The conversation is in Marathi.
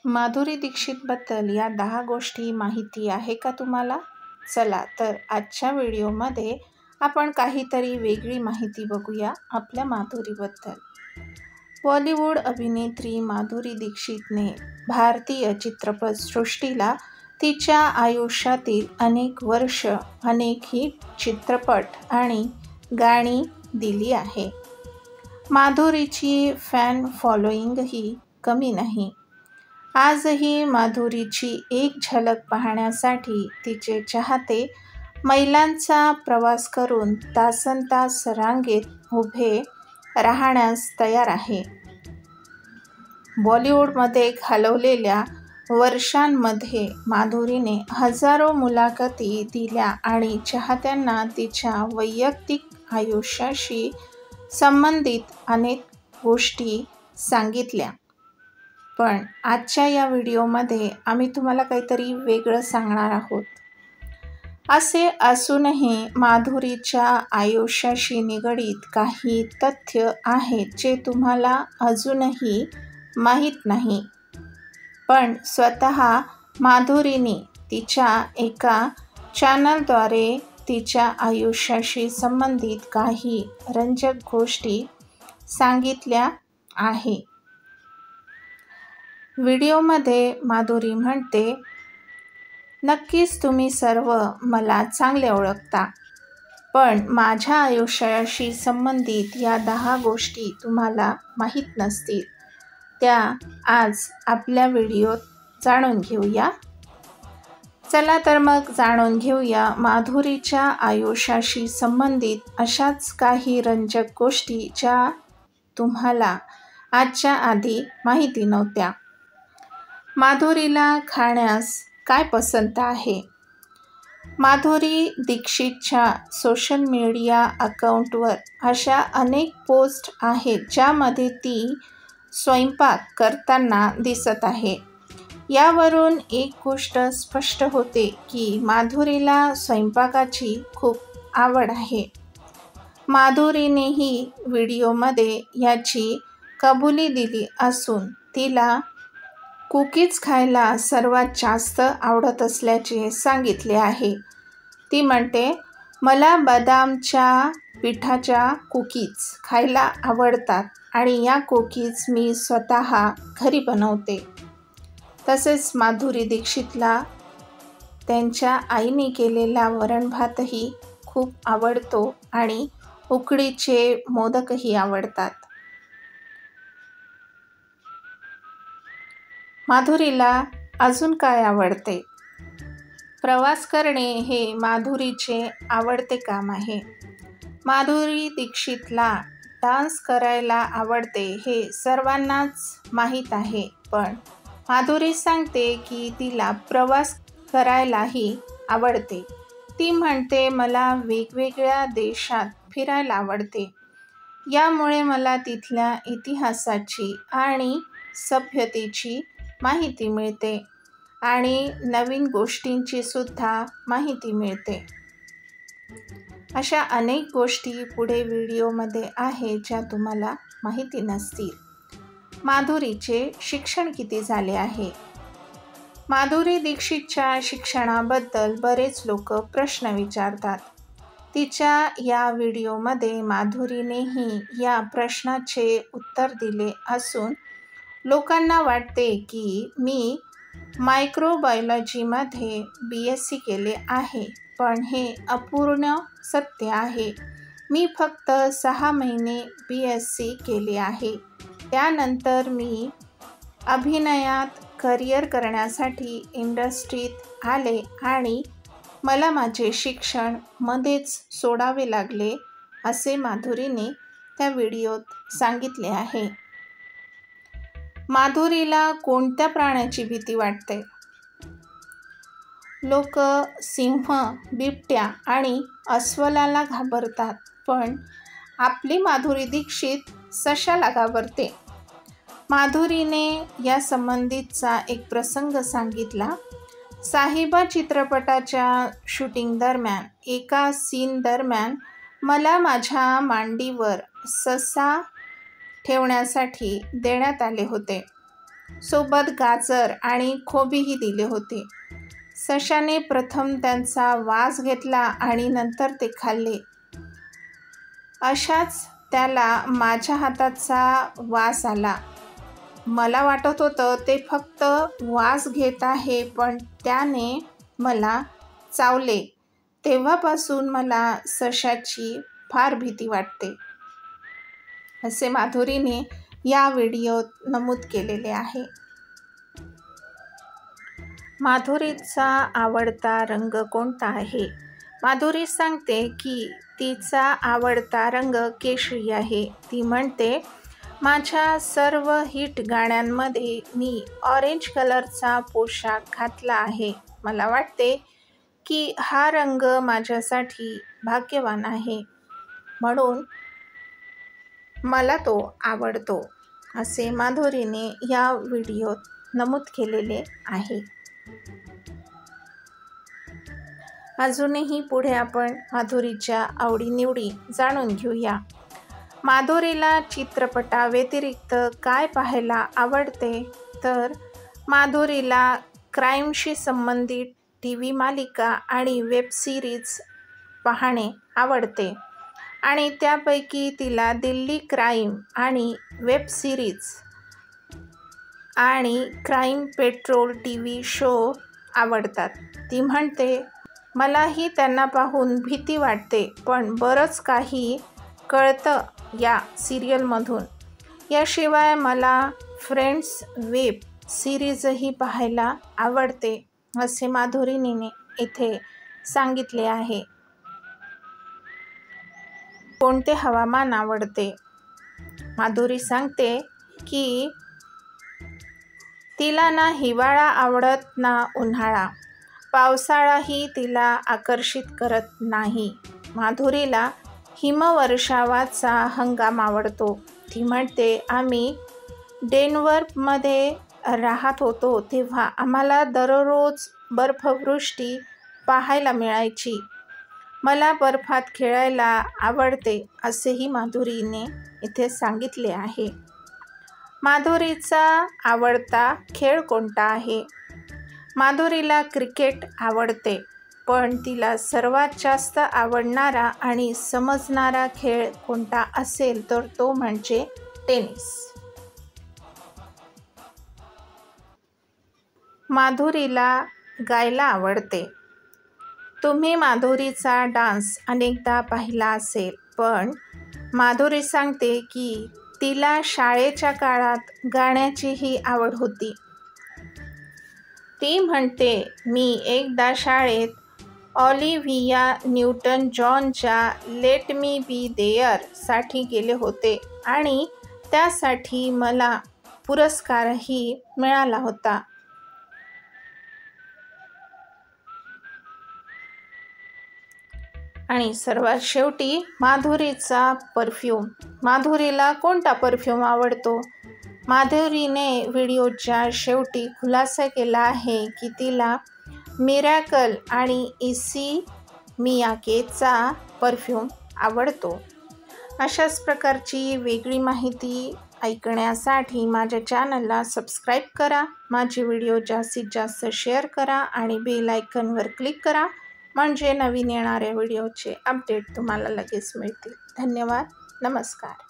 माधुरी दीक्षितबद्दल या 10 गोष्टी माहिती आहे का तुम्हाला? चला तर आजच्या व्हिडिओमध्ये आपण काहीतरी वेगळी माहिती बघूया आपल्या माधुरीबद्दल. बॉलिवूड अभिनेत्री माधुरी दीक्षितने भारतीय चित्रपटसृष्टीला तिच्या आयुष्यातील अनेक वर्ष अनेक हिट चित्रपट आणि गाणी दिली आहे. माधुरीची फॅन फॉलोईंगही कमी नाही. आजही माधुरीची एक झलक पाहण्यासाठी तिचे चाहते मैलांचा प्रवास करून तासनतास रांगेत उभे राहण्यास तयार आहे. बॉलिवूडमध्ये घालवलेल्या वर्षांमध्ये माधुरीने हजारो मुलाखती दिल्या आणि चाहत्यांना तिच्या वैयक्तिक आयुष्याशी संबंधित अनेक गोष्टी सांगितल्या. पण आजच्या या व्हिडिओमध्ये आम्ही तुम्हाला काहीतरी वेगळं सांगणार आहोत. असे असूनही माधुरीच्या आयुष्याशी निगडीत काही तथ्य आहेत जे तुम्हाला अजूनही माहीत नाही. पण स्वतः माधुरीने तिच्या एका चॅनलद्वारे तिच्या आयुष्याशी संबंधित काही रंजक गोष्टी सांगितल्या आहे. व्हिडिओमध्ये माधुरी म्हणते, नक्कीच तुम्ही सर्व मला चांगले ओळखता, पण माझ्या आयुष्याशी संबंधित या 10 गोष्टी तुम्हाला माहीत नसतील. त्या आज आपल्या व्हिडिओत जाणून घेऊया. चला तर मग जाणून घेऊया माधुरीच्या आयुष्याशी संबंधित अशाच काही रंजक गोष्टी ज्या तुम्हाला आजच्या आधी माहिती नव्हत्या. माधुरीला खाण्यास काय पसंत आहे? माधुरी दीक्षितच्या सोशल मीडिया अकाउंटवर अशा अनेक पोस्ट आहेत ज्यामध्ये ती स्वयंपाक करताना दिसत आहे. यावरून एक गोष्ट स्पष्ट होते की माधुरीला स्वयंपाकाची खूप आवड आहे. माधुरीनेही व्हिडिओमध्ये याची कबुली दिली असून तिला कुकीज खायला सर्वात जास्त आवडत असल्याचे सांगितले आहे. ती म्हणते, मला बदामच्या पिठाच्या कुकीज खायला आवडतात आणि या कुकीज मी स्वतः घरी बनवते. तसेच माधुरी दीक्षितला त्यांच्या आईने केलेला वरण भातही खूप आवडतो आणि उकडीचे मोदकही आवडतात. माधुरीला अजून काय आवडते? प्रवास करणे हे माधुरीचे आवडते काम आहे. माधुरी दीक्षितला डान्स करायला आवडते हे सर्वांनाच माहीत आहे. पण माधुरी सांगते की तिला प्रवास करायलाही आवडते. ती म्हणते, मला वेगवेगळ्या देशात फिरायला आवडते. यामुळे मला तिथल्या इतिहासाची आणि सभ्यतेची माहिती मिळते आणि नवीन गोष्टींची सुद्धा माहिती मिळते. अशा अनेक गोष्टी पुढे व्हिडिओमध्ये आहेत ज्या तुम्हाला माहिती नसतील. माधुरीचे शिक्षण किती झाले आहे? माधुरी दीक्षितच्या शिक्षणाबद्दल बरेच लोक प्रश्न विचारतात. तिच्या या व्हिडिओमध्ये माधुरीनेही या प्रश्नाचे उत्तर दिले असून लोकांना वाटते की मी मायक्रोबायोलॉजीमध्ये BSc केले आहे, पण हे अपूर्ण सत्य आहे. मी फक्त 6 महिने BSc केले आहे. त्यानंतर मी अभिनयात करिअर करण्यासाठी इंडस्ट्रीत आले आणि मला माझे शिक्षण मध्येच सोडावे लागले, असे माधुरीने त्या व्हिडिओत सांगितले आहे. माधुरीला कोणत्या प्राण्याची भीती वाटते? लोक सिंह, बिबट्या आणि अस्वलाला घाबरतात, पण आपली माधुरी दीक्षित सशाला घाबरते. माधुरीने या संबंधितचा एक प्रसंग सांगितला. साहिबा चित्रपटाच्या शूटिंग दरम्यान एका सीन दरम्यान मला माझ्या मांडीवर ससा ठेवण्यासाठी देण्यात आले होते. सोबत गाजर आणि खोबीही दिले होते. सशाने प्रथम त्यांचा वास घेतला आणि नंतर ते खाल्ले. अशाच त्याला माझ्या हाताचा वास आला. मला वाटत होतं ते फक्त वास घेत आहे, पण त्याने मला चावले. तेव्हापासून मला सशाची फार भीती वाटते, असे माधुरीने या व्हिडिओत नमूद केलेले आहे. माधुरीचा आवडता रंग कोणता आहे? माधुरी सांगते की तिचा आवडता रंग केशरी आहे. ती म्हणते, माझ्या सर्व हिट गाण्यांमध्ये मी ऑरेंज कलरचा पोशाख घातला आहे. मला वाटते की हा रंग माझ्यासाठी भाग्यवान आहे, म्हणून मला तो आवडतो, असे माधुरीने या व्हिडिओत नमूद केलेले आहे. अजूनही पुढे आपण माधुरीच्या आवडीनिवडी जाणून घेऊया. माधुरीला चित्रपटाव्यतिरिक्त काय पाहायला आवडते? तर माधुरीला क्राईमशी संबंधित TV मालिका आणि वेब सिरीज पाहणे आवडते आणि त्यापैकी तिला दिल्ली क्राईम आणि वेब सिरीज आणि क्राईम पेट्रोल TV शो आवडतात. ती म्हणते, मलाही त्यांना पाहून भीती वाटते, पण बरंच काही कळतं या सिरियलमधून. याशिवाय मला फ्रेंड्स वेब सिरीजही पाहायला आवडते, असे माधुरीने इथे सांगितले आहे. कोणते हवामान आवडते? माधुरी सांगते की तिला ना हिवाळा आवडत ना उन्हाळा. पावसाळाही तिला आकर्षित करत नाही. माधुरीला हिमवर्षावाचा हंगाम आवडतो. ती म्हणते, आम्ही डेन्व्हरमध्ये राहत होतो तेव्हा आम्हाला दररोज बर्फवृष्टी पाहायला मिळायची. मला बर्फात खेळायला आवडते, असेही माधुरीने इथे सांगितले आहे. माधुरीचा आवडता खेळ कोणता आहे? माधुरीला क्रिकेट आवडते, पण तिला सर्वात जास्त आवडणारा आणि समजणारा खेळ कोणता असेल तर तो म्हणजे टेनिस. माधुरीला गायला आवडते. तुम्ही माधुरीचा डान्स अनेकदा पाहिला असेल, पण माधुरी सांगते की तिला शाळेच्या काळात गाण्याचीही आवड होती. ती म्हणते, मी एकदा शाळेत ऑलिव्हिया न्यूटन जॉनच्या लेट मी बी देअर साठी गेले होते आणि त्यासाठी मला पुरस्कारही मिळाला होता. आणि सर्वात शेवटी माधुरीचा परफ्यूम. माधुरीला कोणता परफ्यूम आवडतो? माधुरीने व्हिडिओच्या शेवटी खुलासा केला आहे की तिला मिरॅकल आणि इसी मियाकेचा परफ्यूम आवडतो. अशाच प्रकारची वेगळी माहिती ऐकण्यासाठी माझ्या चॅनलला सबस्क्राईब करा. माझे व्हिडिओ जास्तीत जास्त शेअर करा आणि बेल आयकॉनवर क्लिक करा, म्हणजे नवीन येणाऱ्या व्हिडिओचे अपडेट तुम्हाला लगेच मिळतील. धन्यवाद. नमस्कार.